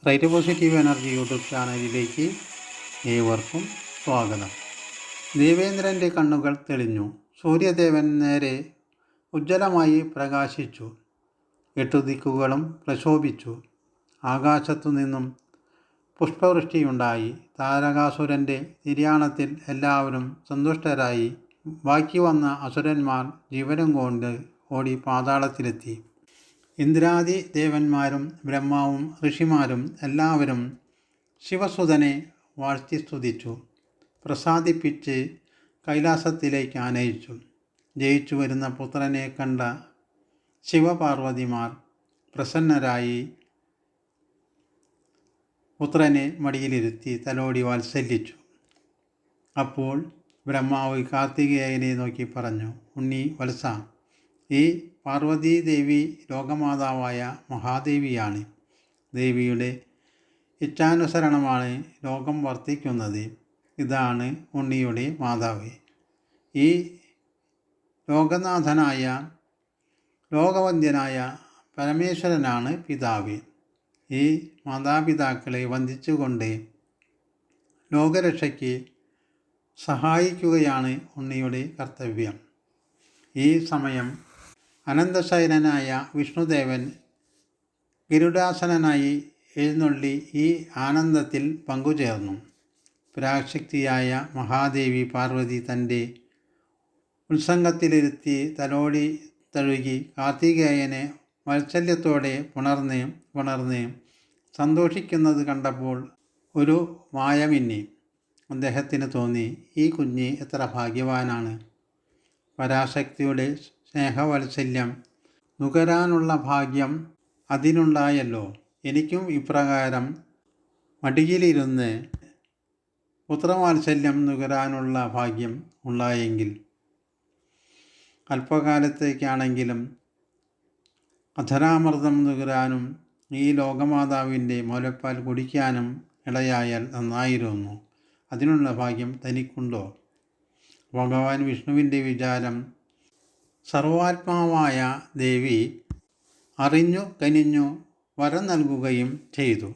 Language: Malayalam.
റൈറ്റ് പോസിറ്റീവ് എനർജി യൂട്യൂബ് ചാനലിലേക്ക് ഏവർക്കും സ്വാഗതം. ദേവേന്ദ്രൻ്റെ കണ്ണുകൾ തെളിഞ്ഞു. സൂര്യദേവൻ നേരെ ഉജ്ജ്വലമായി പ്രകാശിച്ചു. 8 ദിക്കുകളും പ്രശോഭിച്ചു. ആകാശത്തു നിന്നും പുഷ്പവൃഷ്ടിയുണ്ടായി. താരകാസുരൻ്റെ നിര്യാണത്തിൽ എല്ലാവരും സന്തുഷ്ടരായി. ബാക്കി വന്ന അസുരന്മാർ ജീവനും കൊണ്ട് ഓടി പാതാളത്തിലെത്തി. ഇന്ദ്രാദി ദേവന്മാരും ബ്രഹ്മാവും ഋഷിമാരും എല്ലാവരും ശിവസുതനെ വാഴ്ത്തി സ്തുതിച്ചു. പ്രസാദിപ്പിച്ച് കൈലാസത്തിലേക്ക് ആനയിച്ചു. ജയിച്ചു വരുന്ന പുത്രനെ കണ്ട ശിവപാർവതിമാർ പ്രസന്നരായി പുത്രനെ മടിയിലിരുത്തി തലോടി വാത്സല്യിച്ചു. അപ്പോൾ ബ്രഹ്മാവ് കാർത്തികേയനെ നോക്കി പറഞ്ഞു, ഉണ്ണി വത്സ, ഈ പാർവതീദേവി ലോകമാതാവായ മഹാദേവിയാണ്. ദേവിയുടെ ഇച്ഛാനുസരണമാണ് ലോകം വർത്തിക്കുന്നത്. ഇതാണ് ഉണ്ണിയുടെ മാതാവ്. ഈ ലോകനാഥനായ ലോകവന്ദ്യനായ പരമേശ്വരനാണ് പിതാവ്. ഈ മാതാപിതാക്കളെ വന്ദിച്ചുകൊണ്ട് ലോകരക്ഷയ്ക്ക് സഹായിക്കുകയാണ് ഉണ്ണിയുടെ കർത്തവ്യം. ഈ സമയം അനന്തശയനനായ വിഷ്ണുദേവൻ ഗരുഡാസനനായി എഴുന്നള്ളി ഈ ആനന്ദത്തിൽ പങ്കുചേർന്നു. പരാശക്തിയായ മഹാദേവി പാർവതി തൻ്റെ ഉത്സംഗത്തിലിരുത്തി തലോടി തഴുകി കാർത്തികേയനെ വാത്സല്യത്തോടെ പുണർന്ന് സന്തോഷിക്കുന്നത് കണ്ടപ്പോൾ ഒരു മായമിന്നി. അദ്ദേഹത്തിന് തോന്നി, ഈ കുഞ്ഞ് എത്ര ഭാഗ്യവാനാണ്. പരാശക്തിയുടെ സ്നേഹവാത്സല്യം നുകരാനുള്ള ഭാഗ്യം അതിനുണ്ടായല്ലോ. എനിക്കും ഇപ്രകാരം മടിയിലിരുന്ന് പുത്രവാത്സല്യം നുകരാനുള്ള ഭാഗ്യം ഉണ്ടായെങ്കിൽ അല്പകാലത്തേക്കാണെങ്കിലും അധരാമൃതം നുകരാനും ഈ ലോകമാതാവിൻ്റെ മുലപ്പാൽ കുടിക്കാനും ഇടയായാൽ നന്നായിരുന്നു. അതിനുള്ള ഭാഗ്യം തനിക്കുണ്ടോ? ഭഗവാൻ വിഷ്ണുവിൻ്റെ വിചാരം സർവാത്മാവായ ദേവി അറിഞ്ഞു കനിഞ്ഞു വരം നൽകുകയും ചെയ്തു.